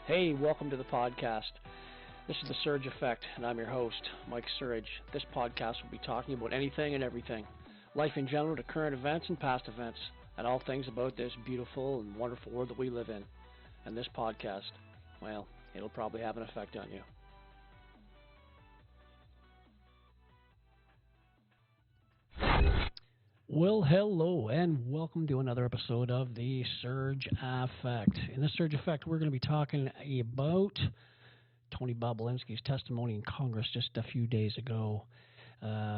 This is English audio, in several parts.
Hey, welcome to the podcast. This is The Surge Effect, and I'm your host, Mike Surge. This podcast will be talking about anything and everything, life in general to current events and past events, and all things about this beautiful and wonderful world that we live in. And this podcast, well, it'll probably have an effect on you. Well, hello, and welcome to another episode of The Surge Effect. In The Surge Effect, we're going to be talking about Tony Bobulinski's testimony in Congress just a few days ago.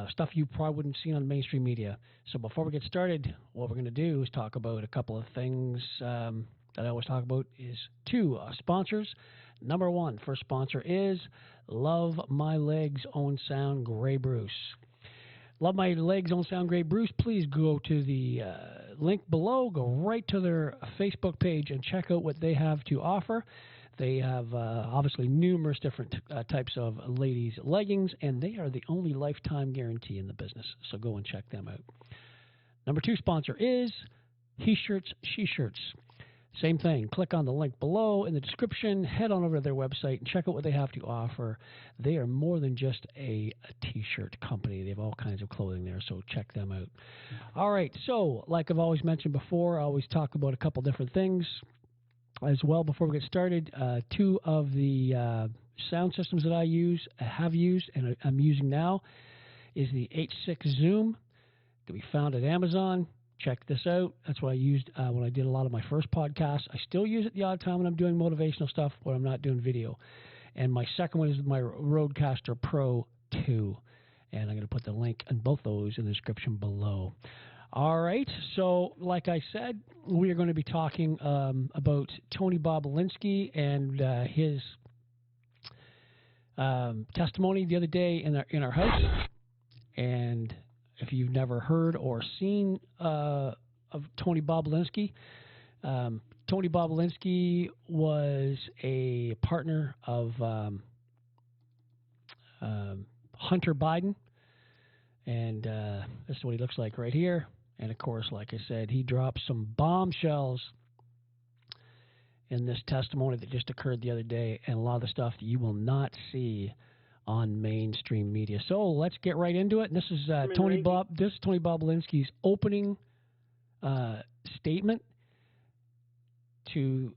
Stuff you probably wouldn't see on mainstream media. So before we get started, what we're going to do is talk about a couple of things that I always talk about is two sponsors. Number one, first sponsor is Love My Legs Own Sound Grey Bruce. Love My Legs Own Sound Grey Bruce. Please go to the link below, go right to their Facebook page and check out what they have to offer. They have obviously numerous different types of ladies' leggings, and they are the only lifetime guarantee in the business. So go and check them out. Number two sponsor is He Shirts, She Shirts. Same thing. Click on the link below in the description. Head on over to their website and check out what they have to offer. They are more than just a T-shirt company. They have all kinds of clothing there, so check them out. All right. So, like I've always mentioned before, I always talk about a couple different things as well before we get started. Two of the sound systems that I have used, and I'm using now is the H6 Zoom. It can be found at Amazon. Check this out. That's what I used when I did a lot of my first podcasts. I still use it the odd time when I'm doing motivational stuff when I'm not doing video. And my second one is my Rodecaster Pro 2. And I'm going to put the link on both those in the description below. All right. So, like I said, we are going to be talking about Tony Bobulinski and his testimony the other day in our house. And if you've never heard or seen of Tony Bobulinski, Tony Bobulinski was a partner of Hunter Biden, and this is what he looks like right here. And of course, like I said, he dropped some bombshells in this testimony that just occurred the other day, and a lot of the stuff that you will not see on mainstream media. So let's get right into it. And this is Tony Bobulinski's opening statement to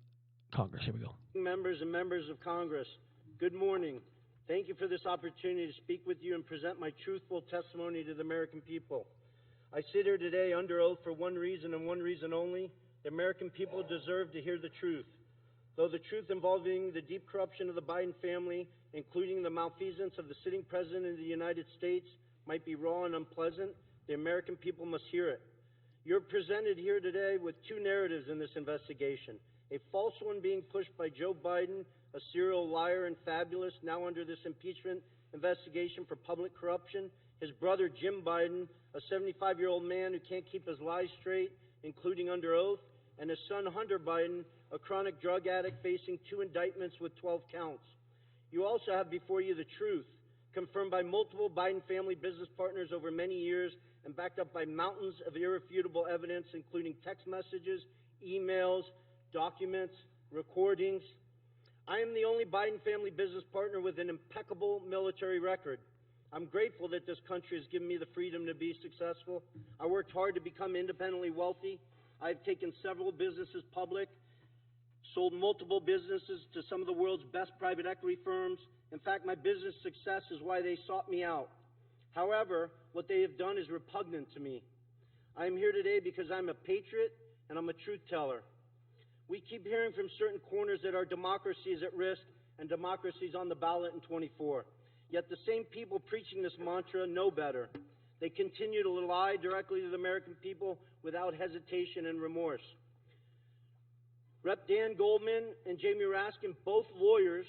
Congress. Here we go. Members and members of Congress, good morning. Thank you for this opportunity to speak with you and present my truthful testimony to the American people. I sit here today under oath for one reason and one reason only. The American people deserve to hear the truth. Though the truth involving the deep corruption of the Biden family, including the malfeasance of the sitting president of the United States, might be raw and unpleasant, the American people must hear it. You're presented here today with two narratives in this investigation. A false one being pushed by Joe Biden, a serial liar and fabulous, now under this impeachment investigation for public corruption. His brother Jim Biden, a 75-year-old man who can't keep his lies straight, including under oath. And his son Hunter Biden, a chronic drug addict facing 2 indictments with 12 counts. You also have before you the truth, confirmed by multiple Biden family business partners over many years and backed up by mountains of irrefutable evidence, including text messages, emails, documents, recordings. I am the only Biden family business partner with an impeccable military record. I'm grateful that this country has given me the freedom to be successful. I worked hard to become independently wealthy. I've taken several businesses public, sold multiple businesses to some of the world's best private equity firms. In fact, my business success is why they sought me out. However, what they have done is repugnant to me. I am here today because I'm a patriot and I'm a truth teller. We keep hearing from certain corners that our democracy is at risk and democracy is on the ballot in 24. Yet the same people preaching this mantra know better. They continue to lie directly to the American people without hesitation and remorse. Rep. Dan Goldman and Jamie Raskin, both lawyers,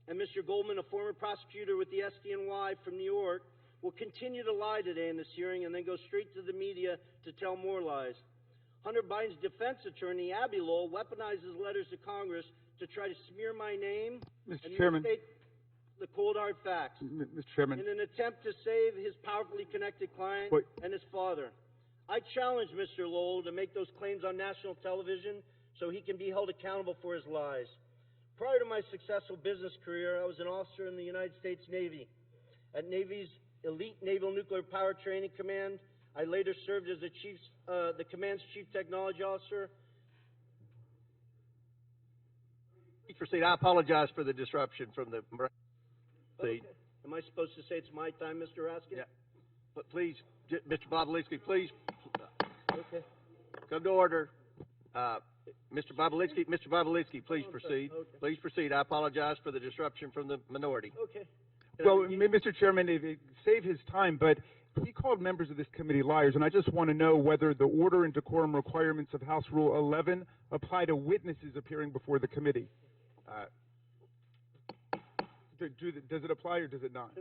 and Mr. Goldman, a former prosecutor with the SDNY from New York, will continue to lie today in this hearing and then go straight to the media to tell more lies. Hunter Biden's defense attorney, Abby Lowell, weaponizes letters to Congress to try to smear my name and mistake the cold hard facts. Mr. Chairman. In an attempt to save his powerfully connected client and his father. I challenge Mr. Lowell to make those claims on national television so he can be held accountable for his lies. Prior to my successful business career, I was an officer in the United States Navy. At Navy's Elite Naval Nuclear Power Training Command, I later served as the command's chief technology officer. Please proceed. I apologize for the disruption from the... Okay. Am I supposed to say it's my time, Mr. Raskin? Yeah. But please, Mr. Bobulinski, please Okay. come to order. Mr. Bobulinski, please proceed. Okay. Please proceed. I apologize for the disruption from the minority. Okay. Well, Mr. Chairman, save his time, but he called members of this committee liars, and I just want to know whether the order and decorum requirements of House Rule 11 apply to witnesses appearing before the committee. Does it apply or does it not?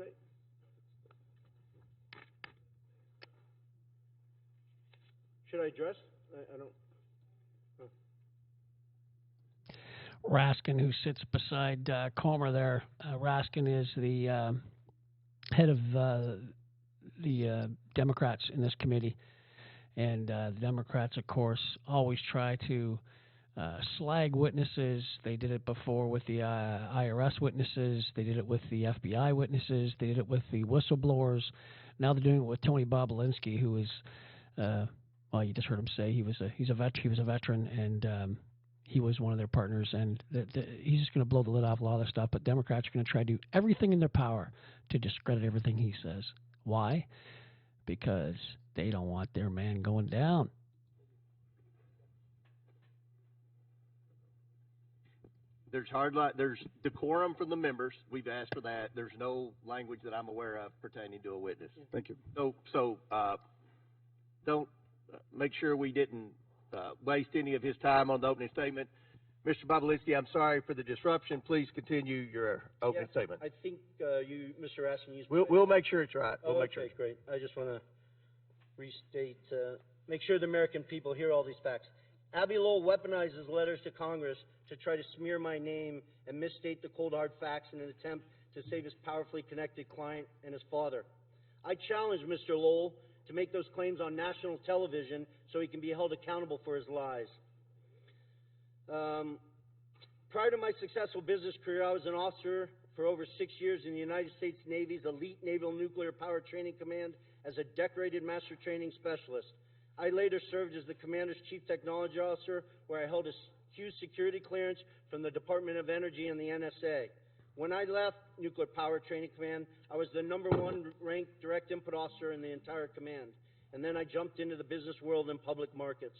Should I address? I don't... Raskin, who sits beside Comer there. Raskin is the head of the Democrats in this committee. And the Democrats, of course, always try to slag witnesses. They did it before with the IRS witnesses. They did it with the FBI witnesses. They did it with the whistleblowers. Now they're doing it with Tony Bobulinski, who is, well, you just heard him say he was a veteran, and he was one of their partners, and he's just going to blow the lid off a lot of this stuff, but Democrats are going to try to do everything in their power to discredit everything he says. Why? Because they don't want their man going down. There's decorum from the members. We've asked for that. There's no language that I'm aware of pertaining to a witness. Thank you. So don't make sure we didn't waste any of his time on the opening statement. Mr. Bobulinski, I'm sorry for the disruption. Please continue your opening statement. I think you, Mr. Raskin, used... We'll make sure it's right. We'll make sure. Great. I just want to restate, make sure the American people hear all these facts. Abby Lowell weaponizes letters to Congress to try to smear my name and misstate the cold hard facts in an attempt to save his powerfully connected client and his father. I challenge Mr. Lowell to make those claims on national television so he can be held accountable for his lies. Prior to my successful business career, I was an officer for over 6 years in the United States Navy's Elite Naval Nuclear Power Training Command as a decorated master training specialist. I later served as the commander's chief technology officer, where I held a huge security clearance from the Department of Energy and the NSA. When I left Nuclear Power Training Command, I was the #1 ranked direct input officer in the entire command. And then I jumped into the business world and public markets.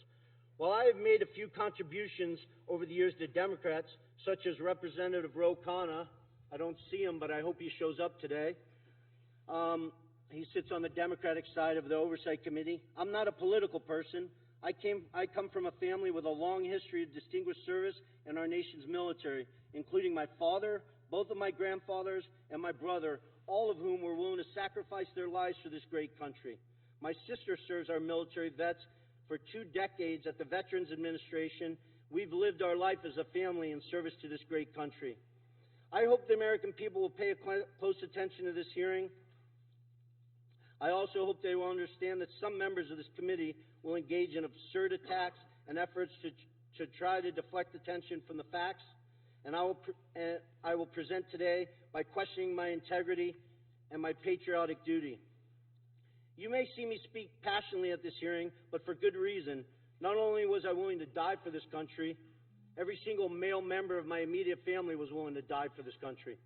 While I have made a few contributions over the years to Democrats, such as Representative Ro Khanna, I don't see him, but I hope he shows up today. He sits on the Democratic side of the Oversight Committee. I'm not a political person. I come from a family with a long history of distinguished service in our nation's military, including my father, both of my grandfathers, and my brother, all of whom were willing to sacrifice their lives for this great country. My sister serves our military vets for 2 decades at the Veterans Administration. We've lived our life as a family in service to this great country. I hope the American people will pay close attention to this hearing. I also hope they will understand that some members of this committee will engage in absurd attacks and efforts to try to deflect attention from the facts. And I will present today by questioning my integrity and my patriotic duty. You may see me speak passionately at this hearing, but for good reason. Not only was I willing to die for this country, every single male member of my immediate family was willing to die for this country.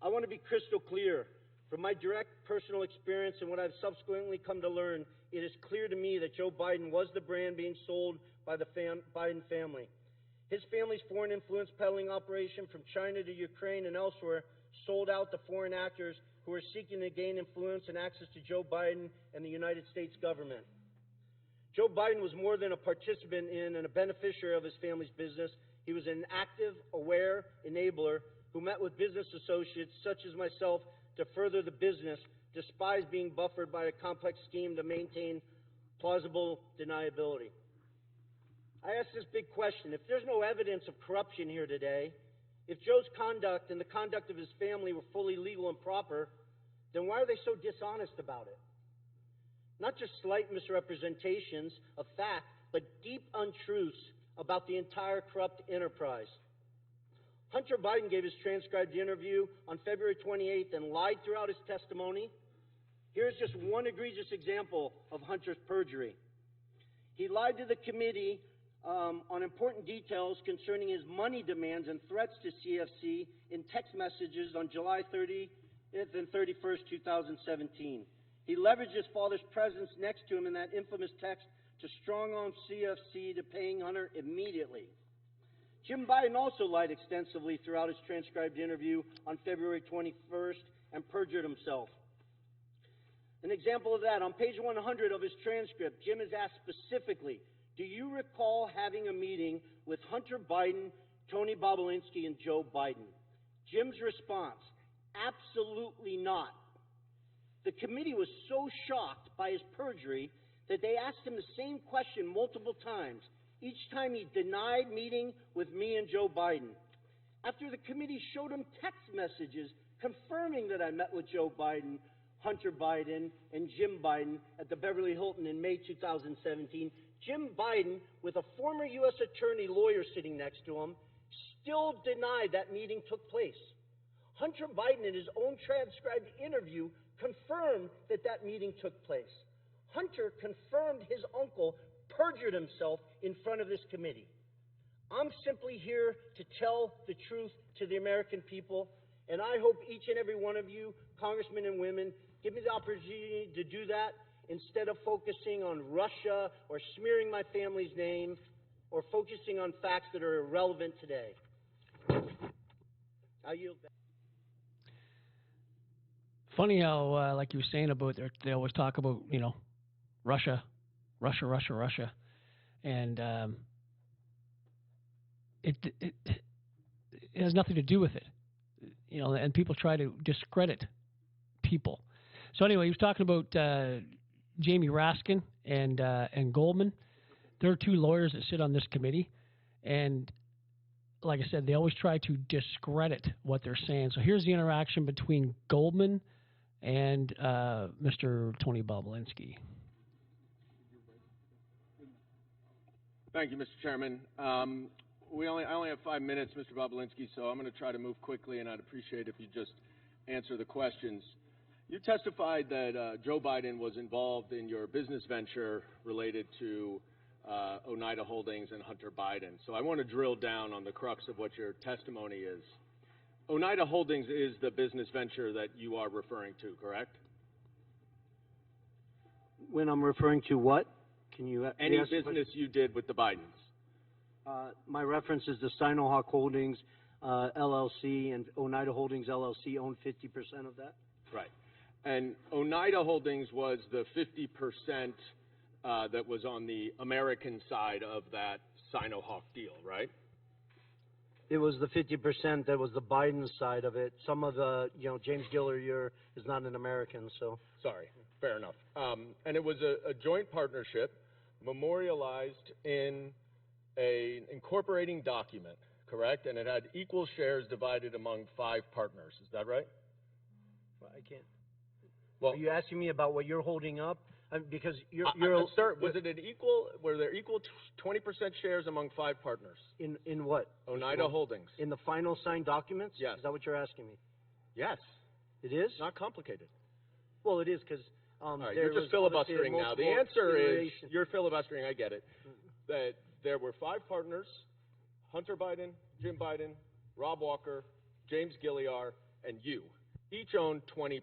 I want to be crystal clear. From my direct personal experience and what I've subsequently come to learn, it is clear to me that Joe Biden was the brand being sold by the Biden family. His family's foreign influence peddling operation from China to Ukraine and elsewhere sold out to foreign actors who are seeking to gain influence and access to Joe Biden and the United States government. Joe Biden was more than a participant in and a beneficiary of his family's business. He was an active, aware enabler who met with business associates such as myself to further the business, despite being buffered by a complex scheme to maintain plausible deniability. I ask this big question. If there's no evidence of corruption here today, if Joe's conduct and the conduct of his family were fully legal and proper, then why are they so dishonest about it? Not just slight misrepresentations of fact, but deep untruths about the entire corrupt enterprise. Hunter Biden gave his transcribed interview on February 28th and lied throughout his testimony. Here's just one egregious example of Hunter's perjury. He lied to the committee on important details concerning his money demands and threats to CFC in text messages on July 30th and 31st, 2017. He leveraged his father's presence next to him in that infamous text to strong-arm CFC to paying Hunter immediately. Jim Biden also lied extensively throughout his transcribed interview on February 21st and perjured himself. An example of that, on page 100 of his transcript, Jim is asked specifically, do you recall having a meeting with Hunter Biden, Tony Bobulinski, and Joe Biden? Jim's response, absolutely not. The committee was so shocked by his perjury that they asked him the same question multiple times. Each time he denied meeting with me and Joe Biden. After the committee showed him text messages confirming that I met with Joe Biden, Hunter Biden, and Jim Biden at the Beverly Hilton in May 2017, Jim Biden, with a former U.S. attorney lawyer sitting next to him, still denied that meeting took place. Hunter Biden, in his own transcribed interview, confirmed that that meeting took place. Hunter confirmed his uncle perjured himself in front of this committee. I'm simply here to tell the truth to the American people, and I hope each and every one of you, congressmen and women, give me the opportunity to do that instead of focusing on Russia or smearing my family's name or focusing on facts that are irrelevant today. I yield back. Funny how, like you were saying about, they always talk about, you know, Russia, and it has nothing to do with it, you know. And people try to discredit people. So anyway, he was talking about Jamie Raskin and Goldman. There are two lawyers that sit on this committee, and like I said, they always try to discredit what they're saying. So here's the interaction between Goldman and Mr. Tony Bobulinski. Thank you, Mr. Chairman. I only have 5 minutes, Mr. Bobulinski, so I'm going to try to move quickly, and I'd appreciate if you just answer the questions. You testified that Joe Biden was involved in your business venture related to Oneida Holdings and Hunter Biden. So I want to drill down on the crux of what your testimony is. Oneida Holdings is the business venture that you are referring to, correct? When I'm referring to what? Can you Any business you did with the Bidens? My reference is the Sinohawk Holdings LLC, and Oneida Holdings LLC owned 50% of that. Right. And Oneida Holdings was the 50% that was on the American side of that Sinohawk deal, right? It was the 50% that was the Biden side of it. Some of the, you know, James Gillier is not an American, so. Sorry, fair enough. And it was a joint partnership memorialized in an incorporating document, correct? And it had equal shares divided among 5 partners. Is that right? Well, I can't. Well, are you asking me about what you're holding up? Because you're sir, was it an equal? Were there equal 20% shares among 5 partners? In what? Oneida Holdings. In the final signed documents? Yes. Is that what you're asking me? Yes. It is? Not complicated. Well, it is because. All right, you're just filibustering now. The answer is you're filibustering. I get it. That there were 5 partners: Hunter Biden, Jim Biden, Rob Walker, James Gilliar, and you. Each owned 20%.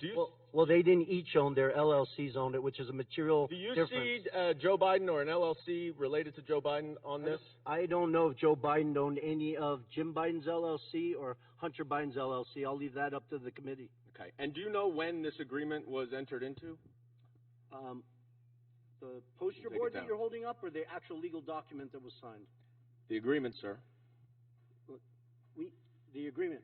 Do you? Well, they didn't each own. Their LLCs owned it, which is a material difference. Do you see Joe Biden or an LLC related to Joe Biden on this? I don't know if Joe Biden owned any of Jim Biden's LLC or Hunter Biden's LLC. I'll leave that up to the committee. Okay. And do you know when this agreement was entered into? The poster board that you're holding up, or the actual legal document that was signed? The agreement, sir. The agreement.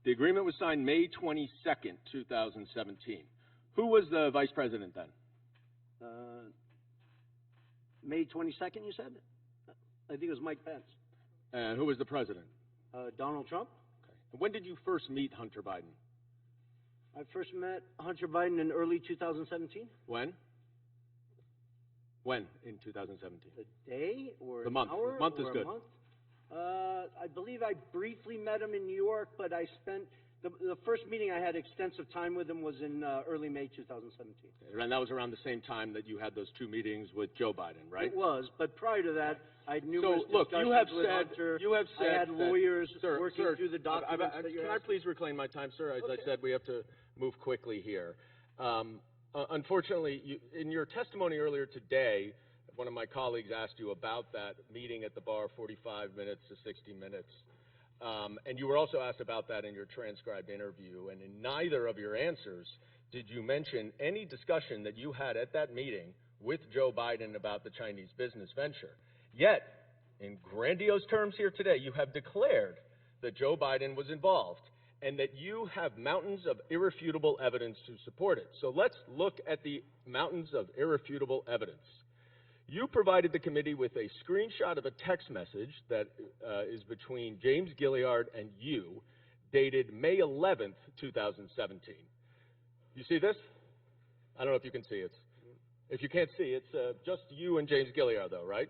The agreement was signed May 22nd, 2017. Who was the vice president then? May 22nd, you said? I think it was Mike Pence. And who was the president? Donald Trump. Okay. And when did you first meet Hunter Biden? I first met Hunter Biden in early 2017. When? When in 2017? The day or the month? An hour Month is or good. A month? I believe I briefly met him in New York, but I spent the first meeting I had extensive time with him was in early May 2017. And that was around the same time that you had those 2 meetings with Joe Biden, right? It was, but prior to that, I had numerous So, look, discussions you have with said, Hunter. you have said I had lawyers working sir, through the documents that you're can I asking. please reclaim my time, sir? As Okay. I said, we have to move quickly here. Unfortunately, in your testimony earlier today, one of my colleagues asked you about that meeting at the bar, 45 minutes to 60 minutes. And you were also asked about that in your transcribed interview, and in neither of your answers did you mention any discussion that you had at that meeting with Joe Biden about the Chinese business venture. Yet, in grandiose terms here today, you have declared that Joe Biden was involved and that you have mountains of irrefutable evidence to support it. So let's look at the mountains of irrefutable evidence. You provided the committee with a screenshot of a text message that is between James Gilliard and you, dated May 11th, 2017. You see this? I don't know if you can see it. If you can't see, it's just you and James Gilliard, though, right?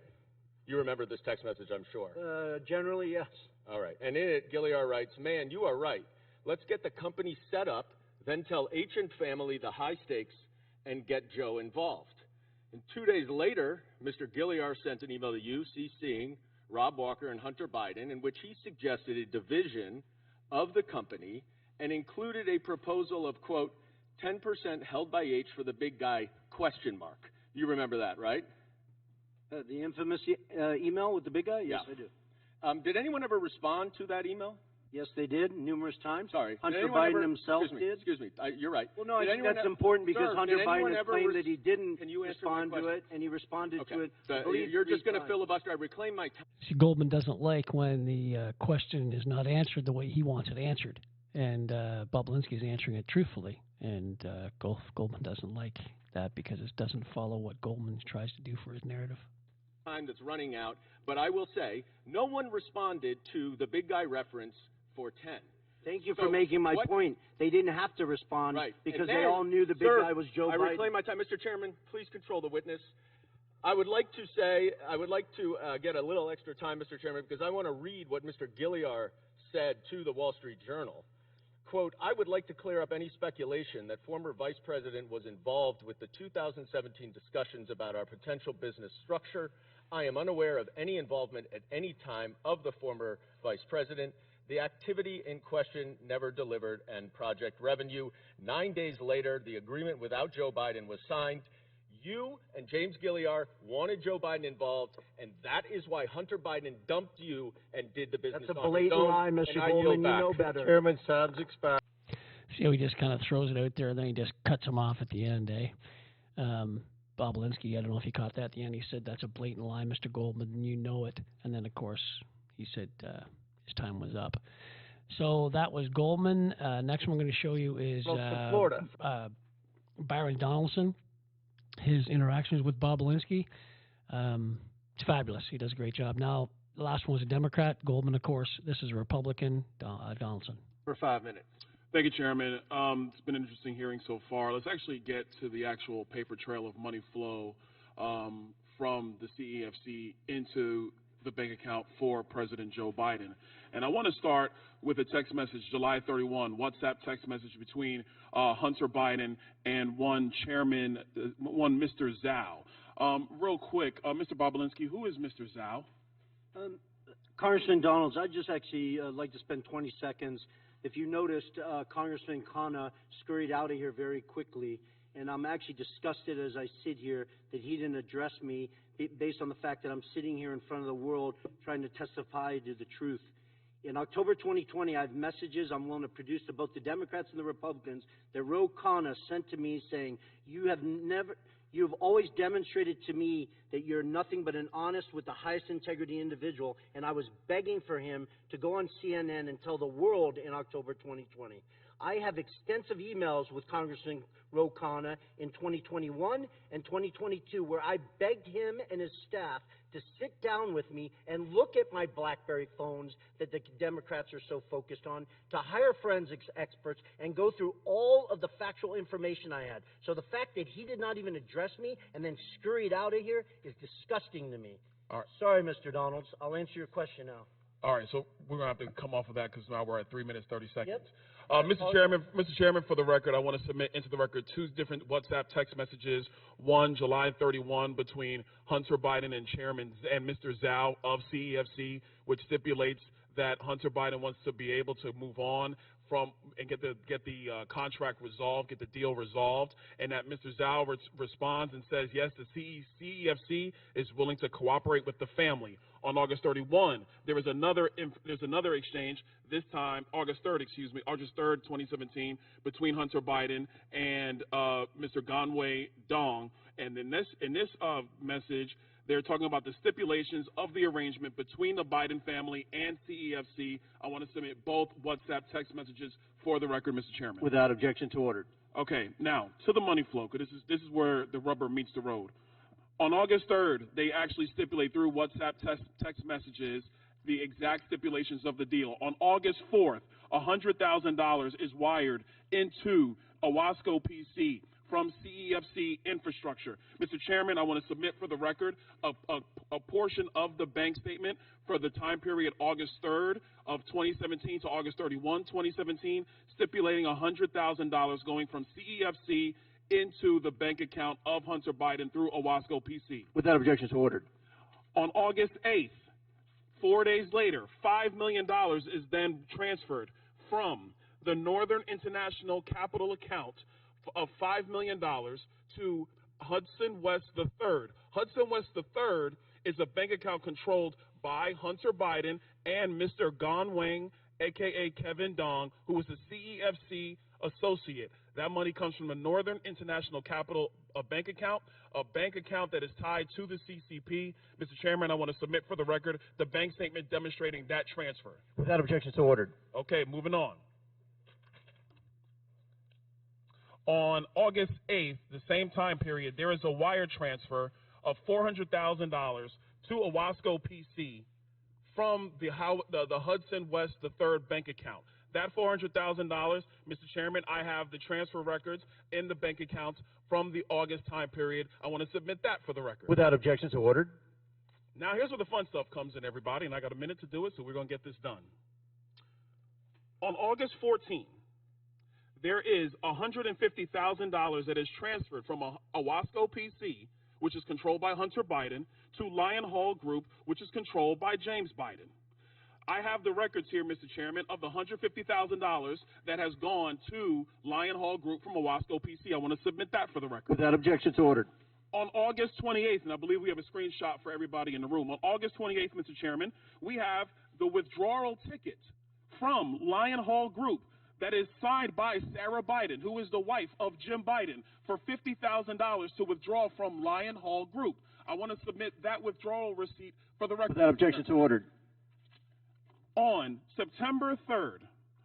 You remember this text message, I'm sure. Generally, yes. All right. And in it, Gilliard writes, "Man, you are right. Let's get the company set up, then tell H and family the high stakes, and get Joe involved." And 2 days later, Mr. Gilliard sent an email to you, CCing Rob Walker and Hunter Biden, in which he suggested a division of the company and included a proposal of, quote, 10% held by H for the big guy, question mark. You remember that, right? The infamous email with the big guy? Yes, Yeah. I do. Did anyone ever respond to that email? Yes, they did, numerous times. Sorry. Hunter Biden himself did. Excuse me. You're right. Well, no, I Did think anyone that's important because Sir, Hunter did anyone Biden has ever claimed that he didn't Can you answer my respond to question? it, and he responded Okay. to it. I believe You're just 3 going to times. filibuster. I reclaim my time. See, Goldman doesn't like when the question is not answered the way he wants it answered. And Bobulinski is answering it truthfully. And Goldman doesn't like that because it doesn't follow what Goldman tries to do for his narrative. Time that's running out, but I will say no one responded to the big guy reference for 10. Thank you So for making my what- point. They didn't have to respond Right. because And they then, all knew the big sir, guy was Joe I Biden. reclaim my time. Mr. Chairman, please control the witness. I would like to get a little extra time, Mr. Chairman, because I want to read what Mr. Gilliard said to the Wall Street Journal. Quote, "I would like to clear up any speculation that former Vice President was involved with the 2017 discussions about our potential business structure. I am unaware of any involvement at any time of the former Vice President. The activity in question never delivered and project revenue. 9 days later, the agreement without Joe Biden was signed. You and James Gilliard wanted Joe Biden involved, and that is why Hunter Biden dumped you and did the business That's a on his blatant own, lie, and Mr. I Goldman. yield You back. know better. Chairman's time's expired. See how he just kind of throws it out there, and then he just cuts him off at the end, eh? Bobulinski, I don't know if you caught that at the end. He said, "That's a blatant lie, Mr. Goldman, and you know it." And then, of course, he said his time was up. So that was Goldman. Next one I'm going to show you is From Florida. Byron Donaldson. His interactions with Bobulinski. It's fabulous. He does a great job. Now, the last one was a Democrat. Goldman, of course. This is a Republican, Donaldson. For 5 minutes. Thank you, Chairman. It's been an interesting hearing so far. Let's actually get to the actual paper trail of money flow from the CEFC into the bank account for President Joe Biden. And I want to start with a text message, July 31, WhatsApp text message between Hunter Biden and one Mr. Zhao. Real quick, Mr. Bobulinski, who is Mr. Zhao? Congressman Donalds, I'd just actually like to spend 20 seconds. If you noticed, Congressman Khanna scurried out of here very quickly, and I'm actually disgusted as I sit here that he didn't address me based on the fact that I'm sitting here in front of the world trying to testify to the truth. In October 2020, I have messages I'm willing to produce to both the Democrats and the Republicans that Ro Khanna sent to me saying, you have always demonstrated to me that you're nothing but an honest with the highest integrity individual, and I was begging for him to go on CNN and tell the world in October 2020. I have extensive emails with Congressman Ro Khanna in 2021 and 2022 where I begged him and his staff to sit down with me and look at my BlackBerry phones that the Democrats are so focused on, to hire forensics experts and go through all of the factual information I had. So the fact that he did not even address me and then scurried out of here is disgusting to me. All right. Sorry, Mr. Donalds. I'll answer your question now. All right, so we're going to have to come off of that because now we're at 3 minutes, 30 seconds. Yep. Mr. Chairman, for the record, I want to submit into the record two different WhatsApp text messages. One, July 31, between Hunter Biden and Mr. Zhao of CEFC, which stipulates that Hunter Biden wants to be able to move on from and get the contract resolved, get the deal resolved, and that Mr. Zhao responds and says, yes, the CEFC is willing to cooperate with the family. On August 31, there's another exchange, this time August 3rd, 2017, between Hunter Biden and Mr. Ganwei Dong. And in this message, they're talking about the stipulations of the arrangement between the Biden family and CEFC. I want to submit both WhatsApp text messages for the record, Mr. Chairman. Without objection, to order. Okay, now to the money flow, because this is where the rubber meets the road. On August 3rd, they actually stipulate through WhatsApp text messages the exact stipulations of the deal. On August 4th, $100,000 is wired into Owasco PC from CEFC infrastructure. Mr. Chairman, I want to submit for the record a portion of the bank statement for the time period August 3rd of 2017 to August 31, 2017, stipulating $100,000 going from CEFC into the bank account of Hunter Biden through Owasco PC. Without objection, to order. On August 8th, 4 days later, $5 million is then transferred from the Northern International Capital account of $5 million to Hudson West III. Hudson West III is a bank account controlled by Hunter Biden and Mr. Ganwei, a.k.a. Kevin Dong, who is a CEFC associate. That money comes from the Northern International Capital bank account that is tied to the CCP. Mr. Chairman, I want to submit for the record the bank statement demonstrating that transfer. Without objection, to order. Okay, moving on. On August 8th, the same time period, there is a wire transfer of $400,000 to Owasco PC from the Hudson West III bank account. That $400,000, Mr. Chairman, I have the transfer records in the bank accounts from the August time period. I want to submit that for the record. Without objection, to order. Now, here's where the fun stuff comes in, everybody, and I got a minute to do it, so we're going to get this done. On August 14th, there is $150,000 that is transferred from Owasco PC, which is controlled by Hunter Biden, to Lion Hall Group, which is controlled by James Biden. I have the records here, Mr. Chairman, of the $150,000 that has gone to Lion Hall Group from Owasco PC. I want to submit that for the record. Without objection, to order. On August 28th, and I believe we have a screenshot for everybody in the room, on August 28th, Mr. Chairman, we have the withdrawal ticket from Lion Hall Group that is signed by Sarah Biden, who is the wife of Jim Biden, for $50,000 to withdraw from Lion Hall Group. I want to submit that withdrawal receipt for the record. Without objection, to order. On September 3rd,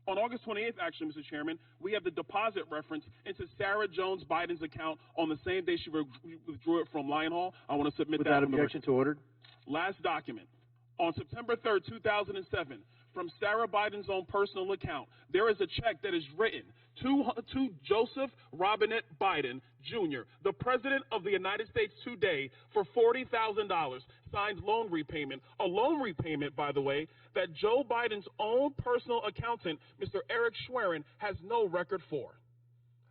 on August 28th, actually, Mr. Chairman, we have the deposit reference into Sarah Jones Biden's account on the same day she withdrew it from Lion Hall. I want to submit that. Without objection, to order. Last document. On September 3rd, 2007, from Sarah Biden's own personal account, there is a check that is written to Joseph Robinette Biden, Jr., the President of the United States today, for $40,000, signed loan repayment. A loan repayment, by the way, that Joe Biden's own personal accountant, Mr. Eric Schwerin, has no record for.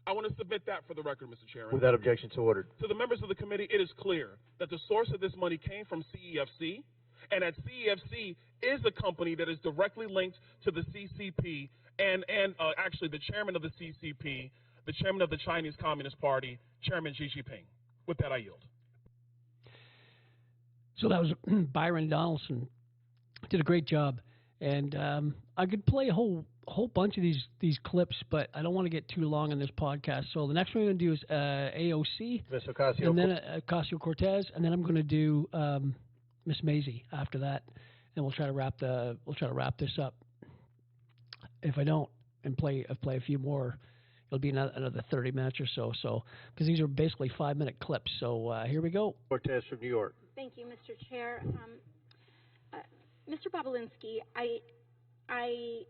I want to submit that for the record, Mr. Chairman. Without objection, to order. To the members of the committee, it is clear that the source of this money came from CEFC, and that CEFC is a company that is directly linked to the CCP and actually the chairman of the CCP, the chairman of the Chinese Communist Party, Chairman Xi Jinping. With that, I yield. So that was Byron Donaldson. Did a great job, and I could play a whole bunch of these clips, but I don't want to get too long on this podcast. So the next one we're going to do is AOC, and then Ocasio-Cortez, and then I'm going to do Miss Maisie after that, and we'll try to wrap this up. If I don't and play a few more, it'll be another 30 minutes or so. So because these are basically 5-minute clips. So here we go. Cortez from New York. Thank you, Mr. Chair. Mr. Bobulinski, I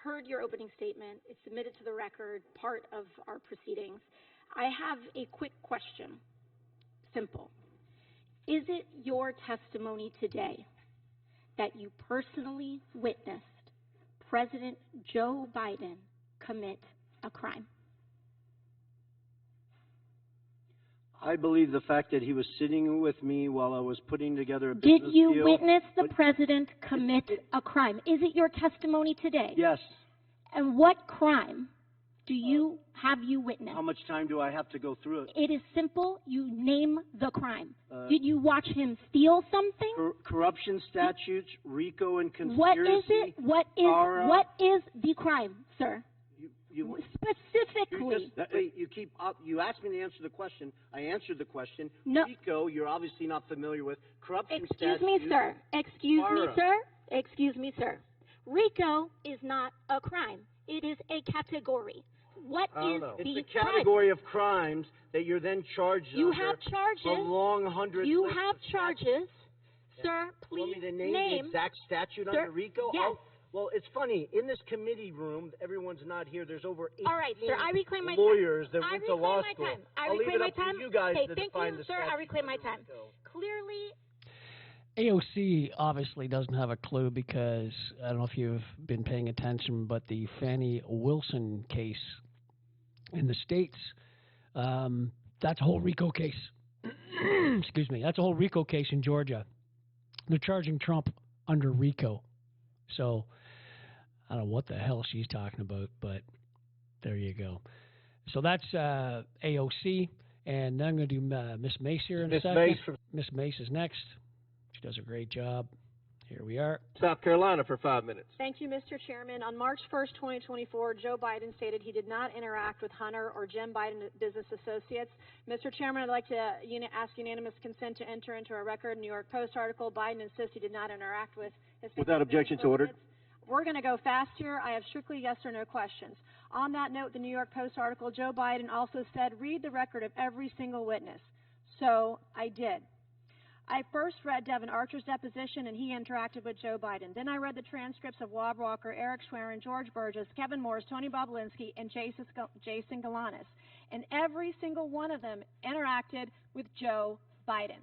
heard your opening statement. It's submitted to the record, part of our proceedings. I have a quick question. Simple. Is it your testimony today that you personally witnessed President Joe Biden commit a crime? I believe the fact that he was sitting with me while I was putting together a business Did you deal. witness the president commit a crime? Is it your testimony today? Yes. And what crime have you witnessed? How much time do I have to go through it? It is simple. You name the crime. Did you watch him steal something? Corruption statutes, RICO and conspiracy. What is it? What is the crime, sir? Specifically. You asked me to answer the question. I answered the question. No. RICO, you're obviously not familiar with. Corruption Excuse statutes. me, sir. Excuse me, sir. RICO is not a crime. It is a category. What is the It's a category of crimes that you're then charged You under have charges. a long 100 You list have of charges. Sir, please want me to name the exact statute under RICO? Yes. Well, it's funny. In this committee room, everyone's not here. There's over 18 All right, sir. I reclaim my lawyers time. that went to law school. I I'll leave reclaim it my up time. to you guys Okay, to thank define you, the sir. I statute reclaim my under time. RICO. Clearly. AOC obviously doesn't have a clue because I don't know if you've been paying attention, but the Fannie Wilson case in the States, that's a whole RICO case. Excuse me. That's a whole RICO case in Georgia. They're charging Trump under RICO. So I don't know what the hell she's talking about, but there you go. So that's AOC, and then I'm going to do Miss Mace here in a second. Miss Mace is next. She does a great job. Here we are. South Carolina for 5 minutes. Thank you, Mr. Chairman. On March 1st, 2024, Joe Biden stated he did not interact with Hunter or Jim Biden business associates. Mr. Chairman, I'd like to ask unanimous consent to enter into a record New York Post article. Biden insists he did not interact with his Without objections ordered. We're going to go fast here. I have strictly yes or no questions. On that note, the New York Post article, Joe Biden also said, read the record of every single witness. So I did. I first read Devin Archer's deposition, and he interacted with Joe Biden. Then I read the transcripts of Wab Walker, Eric Schwerin, George Burgess, Kevin Morris, Tony Bobulinski, and Jason Galanis. And every single one of them interacted with Joe Biden.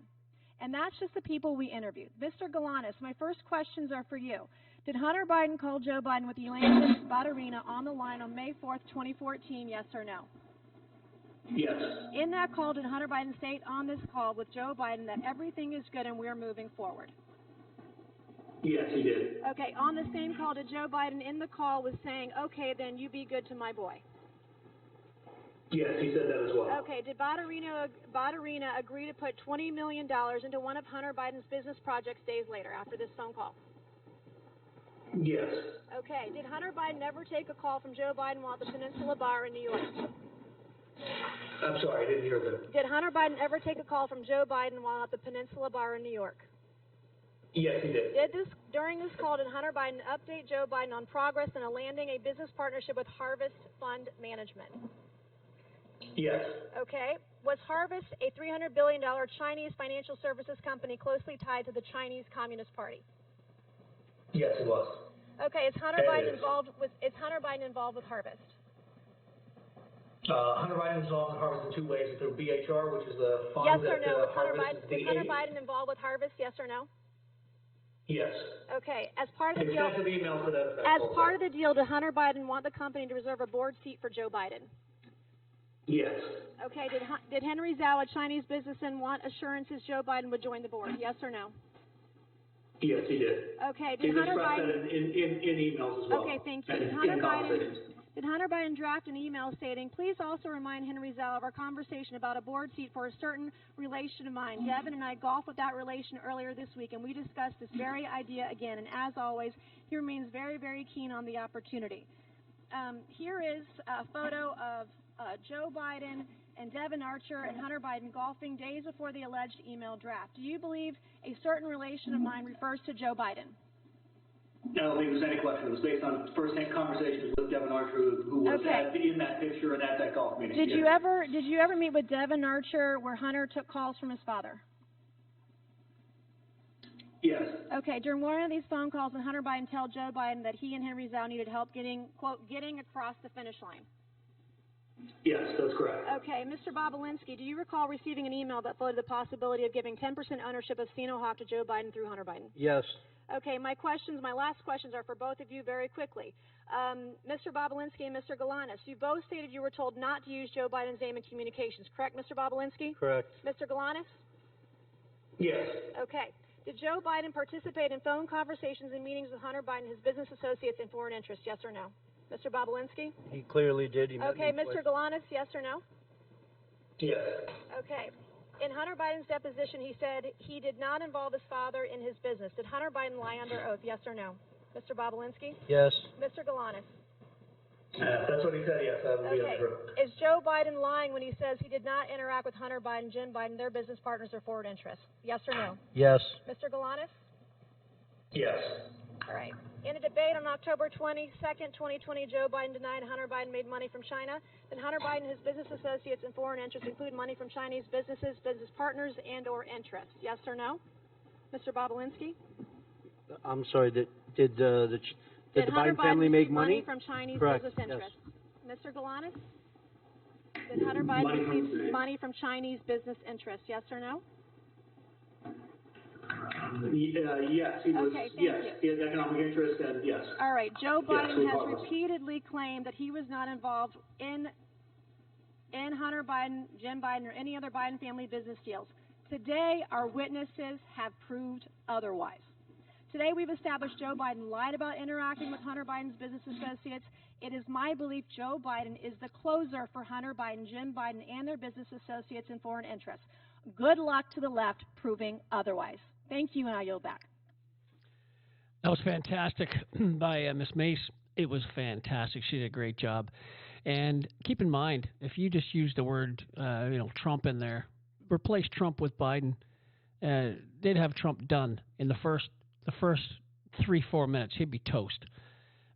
And that's just the people we interviewed. Mr. Galanis, my first questions are for you. Did Hunter Biden call Joe Biden with Yolanda Badarina on the line on May 4th, 2014, yes or no? Yes. In that call, did Hunter Biden state on this call with Joe Biden that everything is good and we're moving forward? Yes, he did. Okay, on the same call, did Joe Biden in the call was saying, okay, then you be good to my boy? Yes, he said that as well. Okay, did Badarina agree to put $20 million into one of Hunter Biden's business projects days later after this phone call? Yes. Okay, did Hunter Biden ever take a call from Joe Biden while at the Peninsula Bar in New York? I'm sorry, I didn't hear that. Did Hunter Biden ever take a call from Joe Biden while at the Peninsula Bar in New York? Yes, he did. During this call, did Hunter Biden update Joe Biden on progress in landing a business partnership with Harvest Fund Management? Yes. Okay. Was Harvest a $300 billion Chinese financial services company closely tied to the Chinese Communist Party? Yes, it was. Okay. Is Hunter Biden involved with Harvest? Hunter Biden is involved in Harvest in two ways. Through BHR, which is the fund yes or that no? Harvest is Was Hunter Biden involved with Harvest? Yes or no? Yes. Okay. As part of the deal, extensive emails to that. As part of the deal, did Hunter Biden want the company to reserve a board seat for Joe Biden? Yes. Okay. Did Henry Zhao, a Chinese businessman, want assurances Joe Biden would join the board? Yes or no? Yes, he did. Okay. He expressed that in emails as well. Okay, thank you. Did Hunter Biden draft an email stating, please also remind Henry Zhao of our conversation about a board seat for a certain relation of mine. Devin and I golfed with that relation earlier this week, and we discussed this very idea again. And as always, he remains very, very keen on the opportunity. Here is a photo of Joe Biden and Devin Archer and Hunter Biden golfing days before the alleged email draft. Do you believe a certain relation of mine refers to Joe Biden? I don't think there's any question. It was based on first-hand conversations with Devin Archer, who was in that picture and at that golf meeting. Did you ever meet with Devin Archer where Hunter took calls from his father? Yes. Okay. During one of these phone calls, did Hunter Biden tell Joe Biden that he and Henry Zhao needed help getting, quote, getting across the finish line? Yes, that's correct. Okay, Mr. Bobulinski, do you recall receiving an email that floated the possibility of giving 10% ownership of Sino-Hawk to Joe Biden through Hunter Biden? Yes. Okay, my last questions are for both of you very quickly. Mr. Bobulinski and Mr. Galanis, you both stated you were told not to use Joe Biden's name in communications, correct, Mr. Bobulinski? Correct. Mr. Galanis? Yes. Okay. Did Joe Biden participate in phone conversations and meetings with Hunter Biden, his business associates, and foreign interests, yes or no? Mr. Bobulinski? He clearly did. He Okay, Mr. Galanis, yes or no? Yes. Okay. In Hunter Biden's deposition, he said he did not involve his father in his business. Did Hunter Biden lie under oath, yes or no? Mr. Bobulinski? Yes. Mr. Galanis? That's what he said, yes, that would be Okay. true. Is Joe Biden lying when he says he did not interact with Hunter Biden, Jim Biden, their business partners, or forward interests? Yes or no? Yes. Mr. Galanis? Yes. All right. In a debate on October 22nd, 2020, Joe Biden denied Hunter Biden made money from China. Then Hunter Biden and his business associates and foreign interests include money from Chinese businesses, business partners, and or interests. Yes or no? Mr. Bobulinski? I'm sorry. Did the Hunter Biden family make money? From Chinese Correct. business Yes. interests? Mr. Galanis? Did Hunter Biden receive money from Chinese business interests? Yes or no? Yes, he was, Okay, thank yes, you. he has economic interest, and yes. All right. Joe Yes, Biden we has promise. repeatedly claimed that he was not involved in Hunter Biden, Jim Biden, or any other Biden family business deals. Today, our witnesses have proved otherwise. Today, we've established Joe Biden lied about interacting with Hunter Biden's business associates. It is my belief Joe Biden is the closer for Hunter Biden, Jim Biden, and their business associates and foreign interests. Good luck to the left proving otherwise. Thank you, and I yield back. That was fantastic by Ms. Mace. It was fantastic. She did a great job. And keep in mind, if you just use the word, Trump in there, replace Trump with Biden, they'd have Trump done in the first 3-4 minutes. He'd be toast,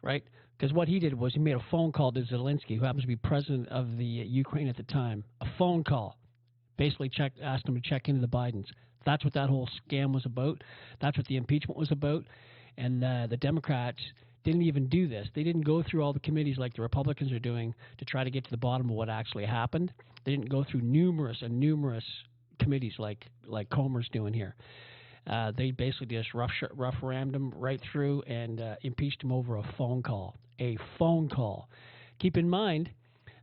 right? Because what he did was he made a phone call to Zelensky, who happens to be president of the Ukraine at the time. A phone call, basically asked him to check into the Bidens. That's what that whole scam was about. That's what the impeachment was about. And the Democrats didn't even do this. They didn't go through all the committees like the Republicans are doing to try to get to the bottom of what actually happened. They didn't go through numerous committees like Comer's doing here. They basically just rough rammed him right through and impeached him over a phone call. A phone call. Keep in mind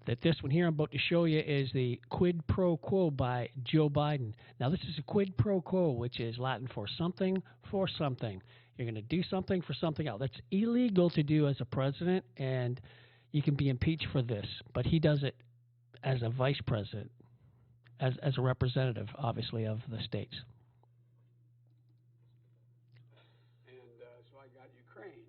that this one here I'm about to show you is the quid pro quo by Joe Biden. Now, this is a quid pro quo, which is Latin for something for something. You're going to do something for something else. That's illegal to do as a president, and you can be impeached for this. But he does it as a vice president, as a representative, obviously, of the states. And so I got Ukraine.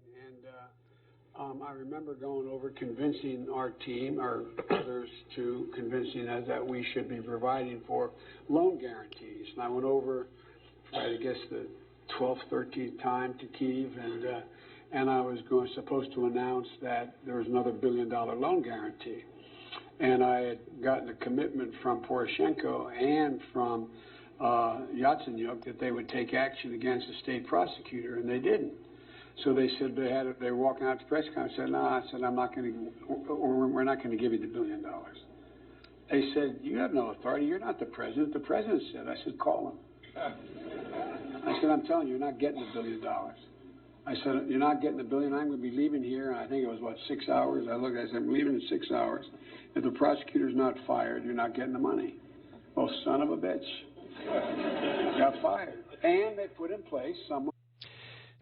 And I remember going over convincing our team, or others, to convincing us that we should be providing for loan guarantees. And I went over for, I guess, the 12th, 13th time to Kyiv, and I was supposed to announce that there was another $1 billion loan guarantee. And I had gotten a commitment from Poroshenko and from Yatsenyuk that they would take action against the state prosecutor, and they didn't. So they said they were walking out to press conference. I said, no, I said, we're not going to give you the $1 billion. They said, you have no authority. You're not the president. The president said. I said, call him. I said, I'm telling you, you're not getting the $1 billion. I said, you're not getting the $1 billion. I'm going to be leaving here. And I think it was, 6 hours. I said, I'm leaving in 6 hours. If the prosecutor's not fired, you're not getting the money. Oh, son of a bitch. Got fired. And they put in place someone.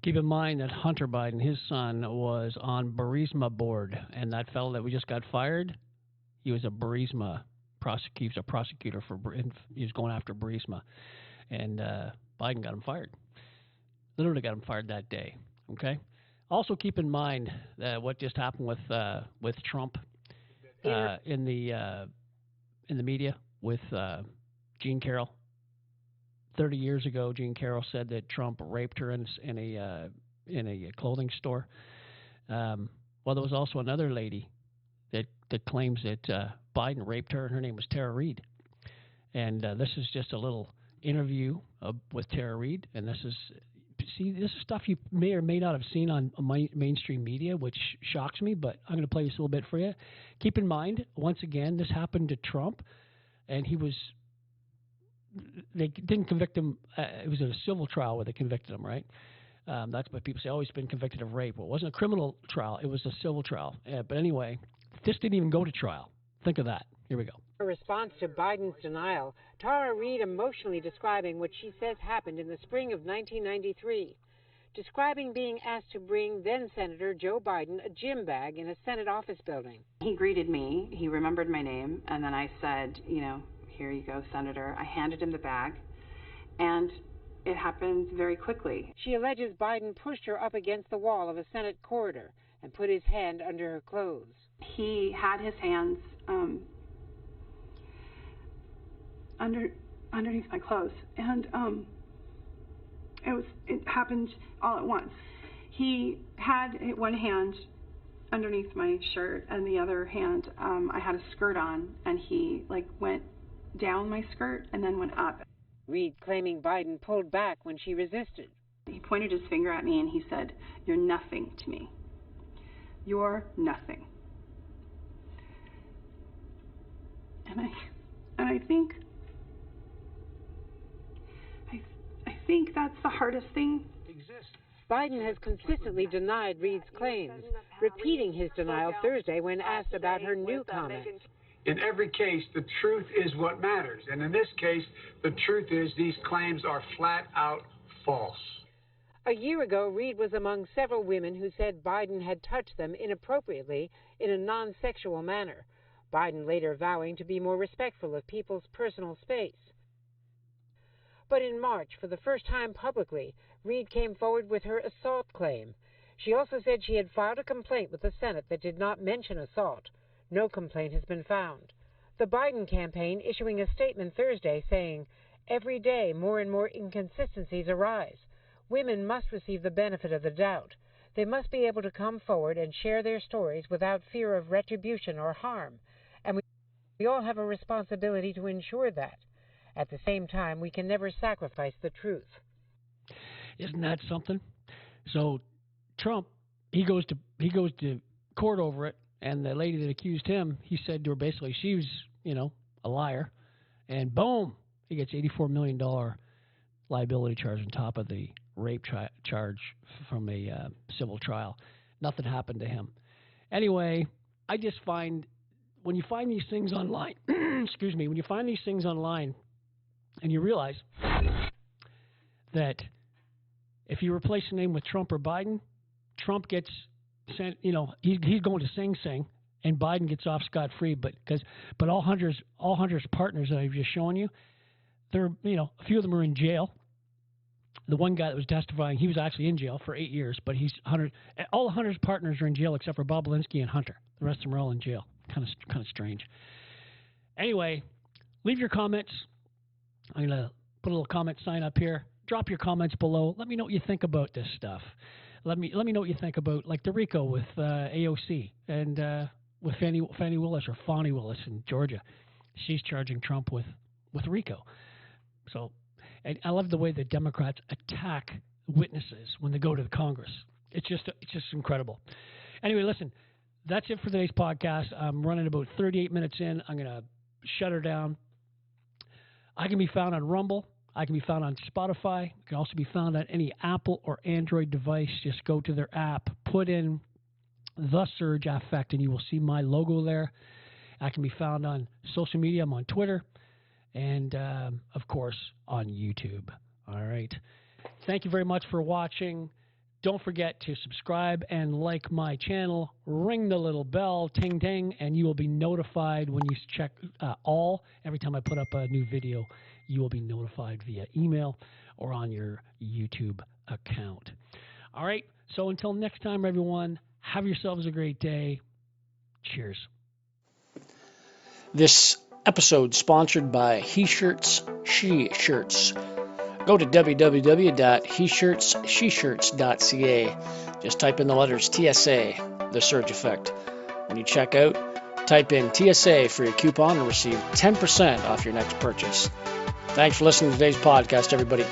Keep in mind that Hunter Biden, his son, was on Burisma board, and that fellow that we just got fired, he was a Burisma prosecutor. He was going after Burisma, and Biden got him fired. Literally got him fired that day. Okay. Also, keep in mind that what just happened with Trump in the media with Jean Carroll. 30 years ago, Jean Carroll said that Trump raped her in a clothing store. Well, there was also another lady that claims that Biden raped her, and her name was Tara Reid. And this is just a little interview with Tara Reid, and see, this is stuff you may or may not have seen on mainstream media, which shocks me, but I'm going to play this a little bit for you. Keep in mind, once again, this happened to Trump, and they didn't convict him. It was a civil trial where they convicted him, right? That's what people say, oh, he's been convicted of rape. Well, it wasn't a criminal trial. It was a civil trial. But anyway, this didn't even go to trial. Think of that. Here we go. Her response to Biden's denial, Tara Reade emotionally describing what she says happened in the spring of 1993, describing being asked to bring then-Senator Joe Biden a gym bag in a Senate office building. He greeted me. He remembered my name, and then I said, here you go, Senator. I handed him the bag, and it happened very quickly. She alleges Biden pushed her up against the wall of a Senate corridor and put his hand under her clothes. He had his hands underneath my clothes, and it happened all at once. He had one hand underneath my shirt, and the other hand, I had a skirt on, and he went down my skirt and then went up. Reade claiming Biden pulled back when she resisted. He pointed his finger at me and he said, "You're nothing to me. You're nothing." And I think that's the hardest thing. Biden has consistently denied Reade's claims, repeating his denial Thursday when asked about her new comments. In every case, the truth is what matters. And in this case, the truth is these claims are flat out false. A year ago, Reade was among several women who said Biden had touched them inappropriately in a non-sexual manner. Biden later vowing to be more respectful of people's personal space. But in March, for the first time publicly, Reade came forward with her assault claim. She also said she had filed a complaint with the Senate that did not mention assault. No complaint has been found. The Biden campaign issuing a statement Thursday saying, "Every day more and more inconsistencies arise. Women must receive the benefit of the doubt. They must be able to come forward and share their stories without fear of retribution or harm. And we all have a responsibility to ensure that. At the same time, we can never sacrifice the truth." Isn't that something? So Trump, he goes to court over it, and the lady that accused him, he said to her basically she was, a liar, and boom, he gets $84 million liability charge on top of the rape charge from a civil trial. Nothing happened to him. Anyway, I just find when you find these things online, excuse me, when you find these things online, and you realize that if you replace the name with Trump or Biden, Trump gets sent, he's going to Sing Sing, and Biden gets off scot-free. But all Hunter's partners that I've just shown you, they're, a few of them are in jail. The one guy that was testifying, he was actually in jail for 8 years, but all Hunter's partners are in jail except for Bobulinski and Hunter. The rest of them are all in jail. Kind of strange. Anyway, leave your comments. I'm going to put a little comment sign up here. Drop your comments below. Let me know what you think about this stuff. Let me know what you think about, like the RICO with AOC and with Fannie Willis or Fonnie Willis in Georgia. She's charging Trump with RICO. So, and I love the way the Democrats attack witnesses when they go to the Congress. It's just incredible. Anyway, listen, that's it for today's podcast. I'm running about 38 minutes in. I'm going to shut her down. I can be found on Rumble. I can be found on Spotify. I can also be found on any Apple or Android device. Just go to their app, put in The Surge Affect, and you will see my logo there. I can be found on social media. I'm on Twitter and, of course, on YouTube. All right. Thank you very much for watching. Don't forget to subscribe and like my channel. Ring the little bell, ting, ting, and you will be notified when you check all. Every time I put up a new video, you will be notified via email or on your YouTube account. All right. So until next time, everyone, have yourselves a great day. Cheers. This episode sponsored by He Shirts, She Shirts. Go to www.heshirtsseshirts.ca. Just type in the letters TSA, The Surge Effect. When you check out, type in TSA for your coupon and receive 10% off your next purchase. Thanks for listening to today's podcast, everybody.